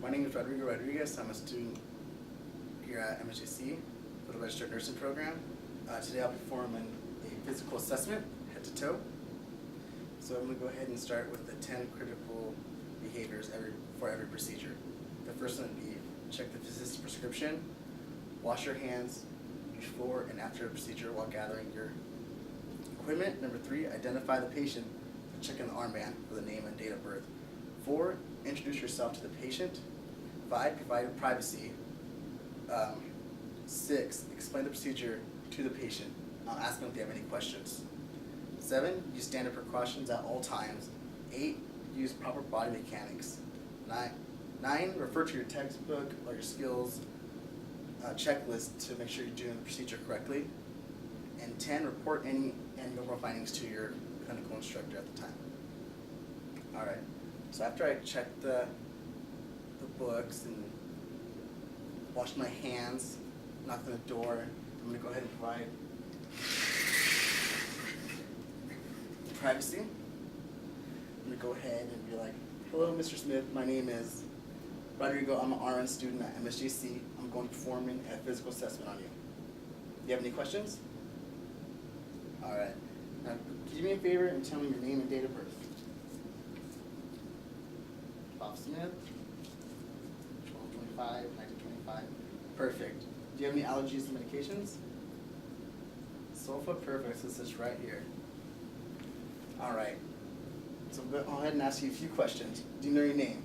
My name is Rodrigo Rodriguez. I'm a student here at MSJC for the Registered Nursing Program. Today I'll be performing a physical assessment, head to toe. So I'm going to go ahead and start with the 10 critical behaviors for every procedure. The first one would be check the physician's prescription, wash your hands before and after a procedure while gathering your equipment. Number 3, identify the patient by checking the armband for the name and date of birth. 4, introduce yourself to the patient. 5, provide privacy. 6, explain the procedure to the patient. Ask them if they have any questions. 7, use standard precautions at all times. 8, use proper body mechanics. 9, refer to your textbook or your skills checklist to make sure you're doing the procedure correctly. And 10, report any abnormal findings to your clinical instructor at the time. Alright, so after I checked the books and washed my hands, knocked on the door, I'm going to go ahead and provide privacy. I'm going to go ahead and be like, hello, Mr. Smith, my name is Rodrigo. I'm an RN student at MSJC. I'm going to be performing a physical assessment on you. Do you have any questions? All right. Now, can you do me a favor and tell me your name and date of birth? Bob Smith, 12/25, 1925. Perfect. Do you have any allergies and medications? Sulfa, perfect. So this is right here. All right. So I'm going to go ahead and ask you a few questions. Do you know your name?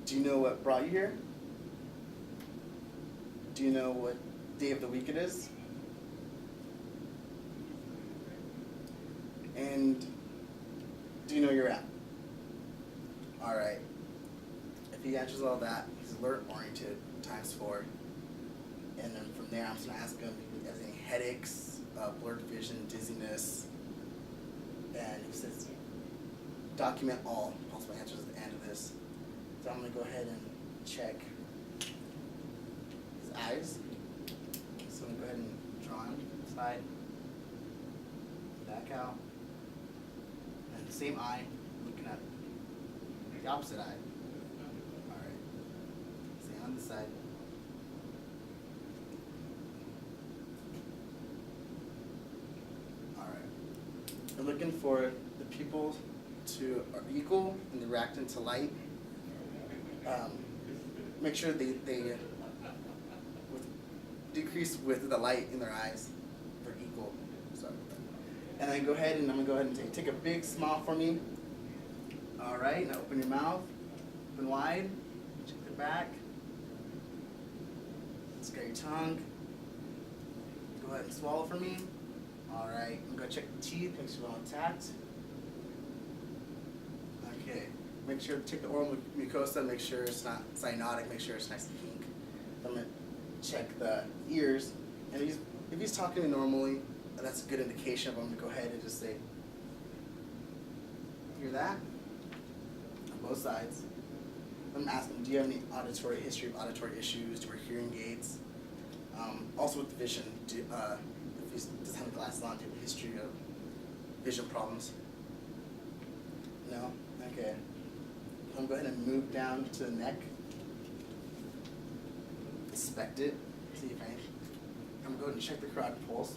Do you know what brought you here? Do you know what day of the week it is? And do you know where you're at? All right. If he answers all that, he's alert-oriented, ×4. And then from there, I'm just going to ask him if he has any headaches, blurred vision, dizziness. And he says, document all possible answers at the end of this. So I'm going to go ahead and check his eyes. So I'm going to go ahead and draw him side, back out. And the same eye, looking at the opposite eye. All right. Same on this side. All right. We're looking for the pupils to are equal and they react into light. Make sure they decrease with the light in their eyes. They're equal. So, and then go ahead and I'm gonna go ahead and take a big smile for me. All right. Now open your mouth, open wide. Check the back. Scare your tongue. Go ahead and swallow for me. All right. I'm gonna check the teeth. Make sure they're all intact. Okay. Make sure to check the oral mucosa, make sure it's not cyanotic, make sure it's nice and pink. I'm going to check the ears, and if he's talking to me normally, that's a good indication of I'm going to go ahead and just say, hear that? On both sides. I'm going to ask him, do you have any history of auditory issues? Do you wear hearing aids? Also with the vision, if he doesn't have glasses on, do you have a history of vision problems? No? Okay. I'm going to go ahead and move down to the neck. Inspect it. See if I'm going to go ahead and check the carotid pulse.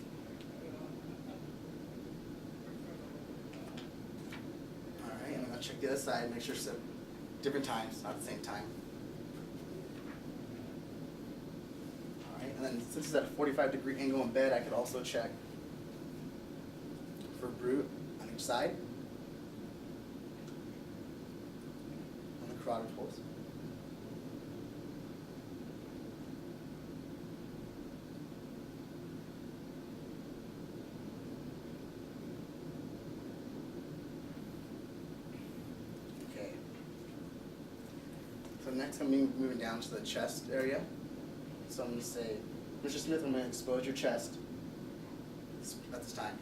Alright, and I'm going to check the other side, make sure it's at different times, not at the same time. Alright, and then since it's at a 45-degree angle in bed, I could also check for Brute on each side. Carotid pulse. Okay. So next I'm moving down to the chest area. So I'm going to say, Mr. Smith, I'm going to expose your chest at this time.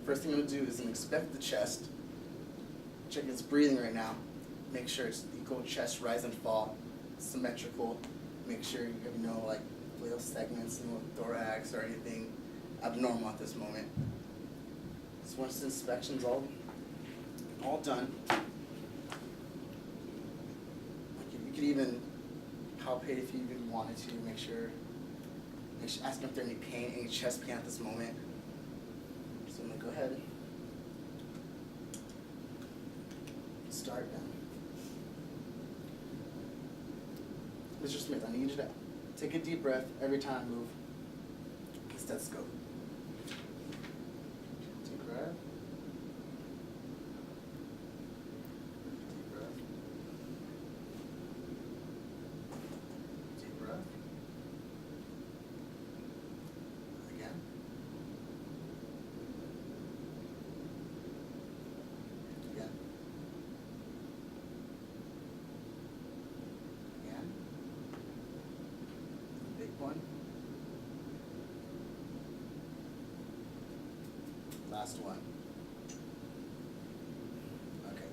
First thing I'm going to do is inspect the chest, check its breathing right now, make sure it's equal chest rise and fall, symmetrical, Make sure you have no like little segments, no thorax or anything abnormal at this moment. So once the inspection's all done, you could even palpate if you even wanted to. Make sure ask them if there's any pain, any chest pain at this moment. So I'm gonna go ahead and start now. Mr. Smith, I need you to take a deep breath every time I move the stethoscope. Deep breath. Deep breath. Deep breath. Again. Again. Again. Big one. Last one. Okay.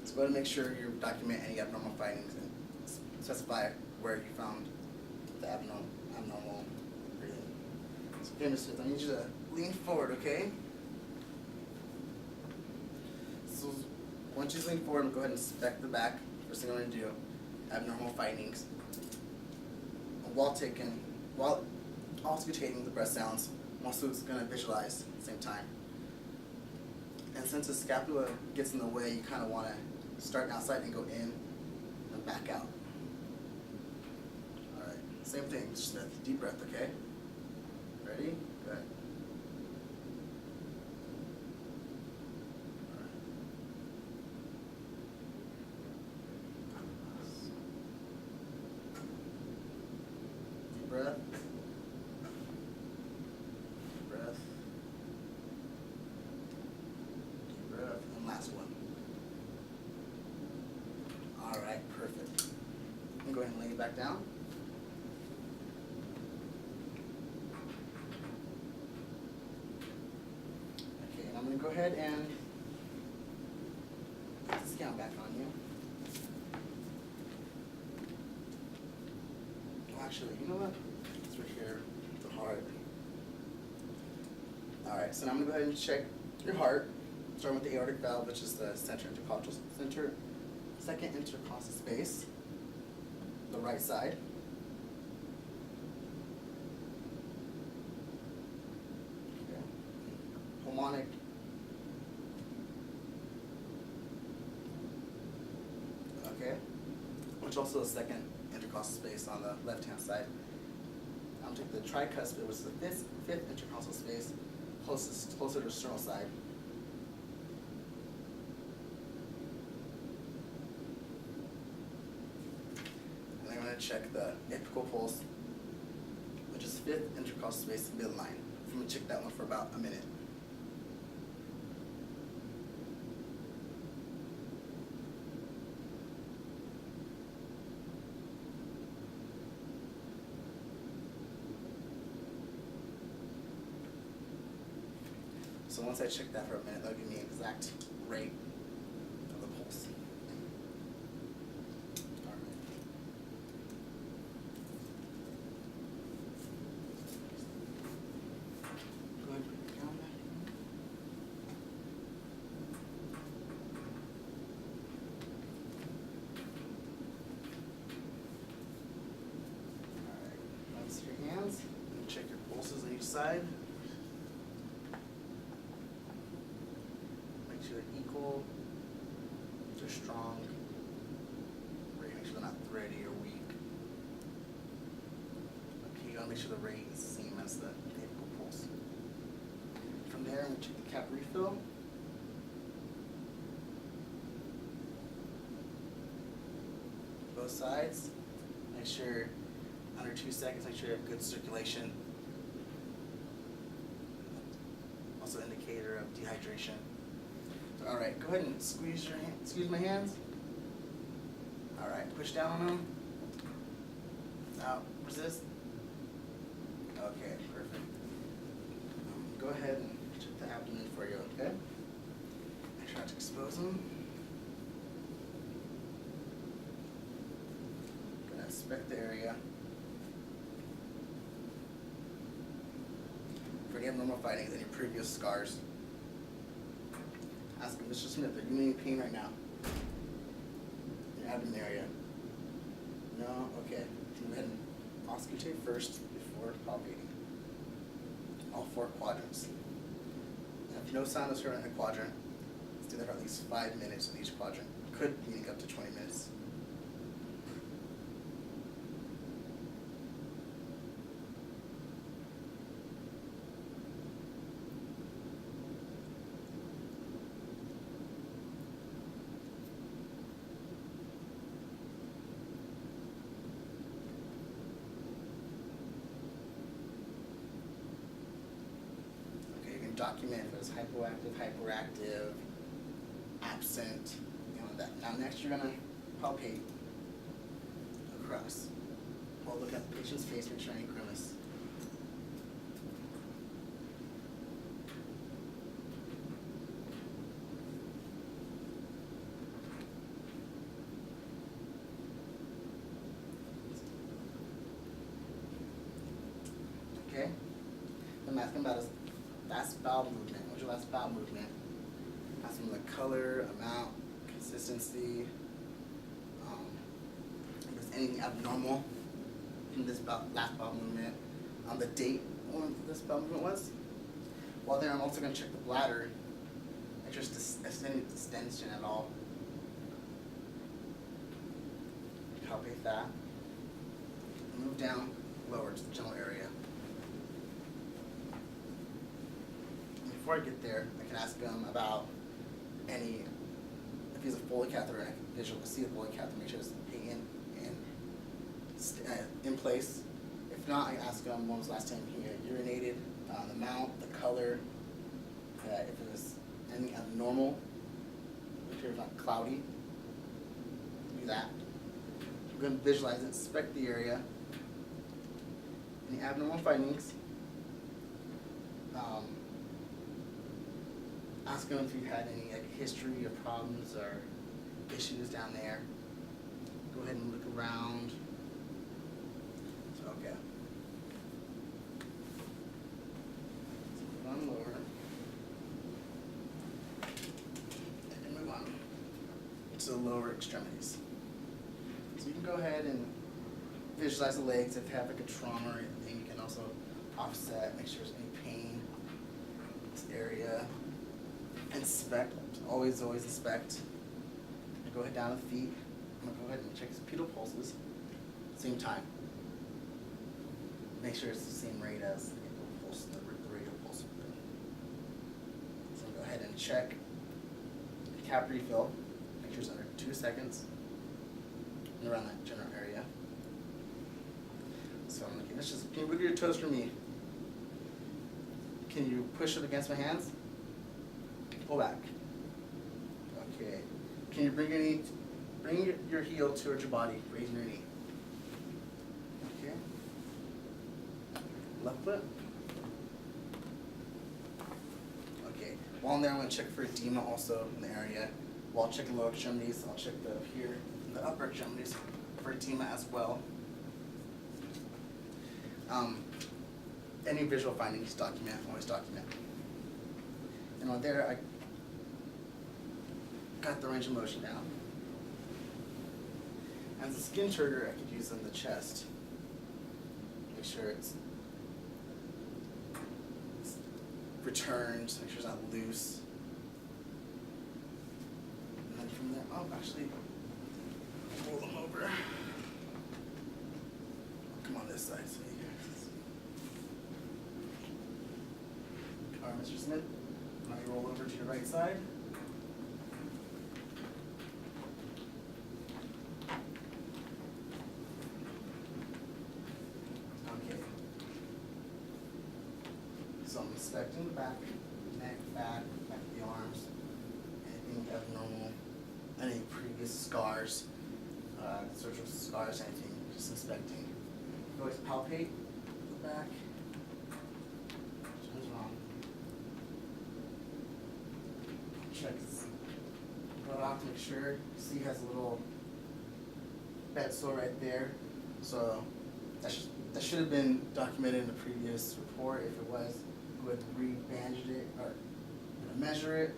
So go ahead and make sure you document any abnormal findings and specify where you found the abnormal breathing. So, okay, Mr. Smith, I need you to lean forward, okay? So once you lean forward, go ahead and inspect the back. First thing I'm going to do, abnormal findings. While auscultating the breath sounds, I'm also going to visualize at the same time. And since the scapula gets in the way, you kind of want to start outside and go in and back out. All right, same thing, Mr. Smith. Deep breath, okay? Ready? Good. All right. Deep breath. Deep breath. Deep breath. And last one. All right, perfect. I'm going to go ahead and lay it back down. Okay, and I'm going to go ahead and put this gown back on you. Well, actually, you know what? It's right here, the heart. All right, so now I'm going to go ahead and check your heart, starting with the aortic valve, which is the second intercostal space, the right side. Okay. Pulmonic. Okay. Which also is the second intercostal space on the left-hand side. I'm going to take the tricuspid, which is the fifth intercostal space, closer to the sternal side. Check the apical pulse, which is fifth intercostal space midline. I'm going to check that one for about a minute. So once I check that for a minute, that'll give me an exact rate of the pulse. Check your pulses on each side. Make sure they're equal, they're strong. Make sure they're not thready or weak. Okay, you gotta make sure the rate is the same as the apical pulse. From there, I'm gonna check the cap refill. Both sides. Make sure under 2 seconds, make sure you have good circulation. Also indicator of dehydration. All right, go ahead and squeeze my hands. All right, push down on them. Now, resist. Okay, perfect. Go ahead and check the abdomen for you, okay? Make sure not to expose them. Gonna inspect the area. For any abnormal findings, any previous scars. Ask them, Mr. Smith, are you in any pain right now? Your abdomen area. No? Okay. Go ahead and auscultate first before palpating. All 4 quadrants. Now, if no sound is heard in a quadrant, let's do that for at least 5 minutes in each quadrant. Could meaning up to 20 minutes. Document if it was hyperactive, absent, that. Now next you're gonna palpate across. We'll look at the patient's face, make sure any grimace. Okay? I'm asking about his last bowel movement. What's your last bowel movement? Ask them the color, amount, consistency. If there's anything abnormal in this last bowel movement. The date when this bowel movement was. While there, I'm also going to check the bladder. Make sure it's any distension at all. Palpate that. Move down lower to the general area. Before I get there, I can ask him about any, if he's a Foley catheter, and I can visually see the Foley catheter, make sure it's hanging in place. If not, I ask him when was the last time he urinated, the amount, the color, if it was anything abnormal, if it was not cloudy, do that. We're going to visualize it, inspect the area, any abnormal findings. Ask him if you had any history or problems or issues down there. Go ahead and look around. So, okay. So move on lower. And move on to the lower extremities. So you can go ahead and visualize the legs. If you have a trauma or anything, you can also offset, make sure there's any pain in this area. Inspect, always inspect. Go ahead down the feet. I'm gonna go ahead and check his pedal pulses. Same time. Make sure it's the same rate as the pulse, the radial pulse. So go ahead and check the cap refill. Make sure it's under 2 seconds. And around that general area. So I'm looking. Let's just, can you wiggle your toes for me? Can you push it against my hands? Pull back. Okay. Can you bring your heel towards your body, raising your knee. Okay. Left foot. Okay. While I'm there, I'm going to check for edema also in the area. While checking lower extremities, I'll check the upper extremities for edema as well. Any visual findings, document, always document. And while there, I got the range of motion down. As a skin trigger, I could use on the chest. Make sure it's returned, make sure it's not loose. And then from there, actually, roll them over. Come on this side so you guys. All right, Mr. Smith, now you roll over to your right side. So I'm inspecting the back, neck, back of the arms, anything abnormal, any previous scars, surgical scars, anything, just inspecting. You always palpate the back. What's wrong? Check his butt off to make sure. See, he has a little bed sore right there. So that should have been documented in the previous report. If it was, go ahead and re-bandage it or measure it.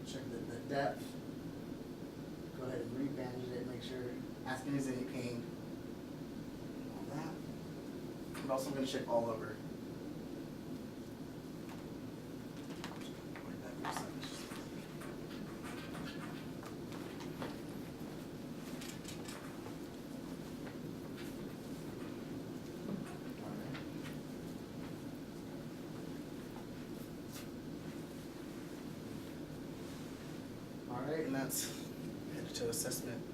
Check the depth. Go ahead and re-bandage it. Make sure. Ask him if there's any pain on that. I'm also going to check all over. Alright, and that's headed to assessment.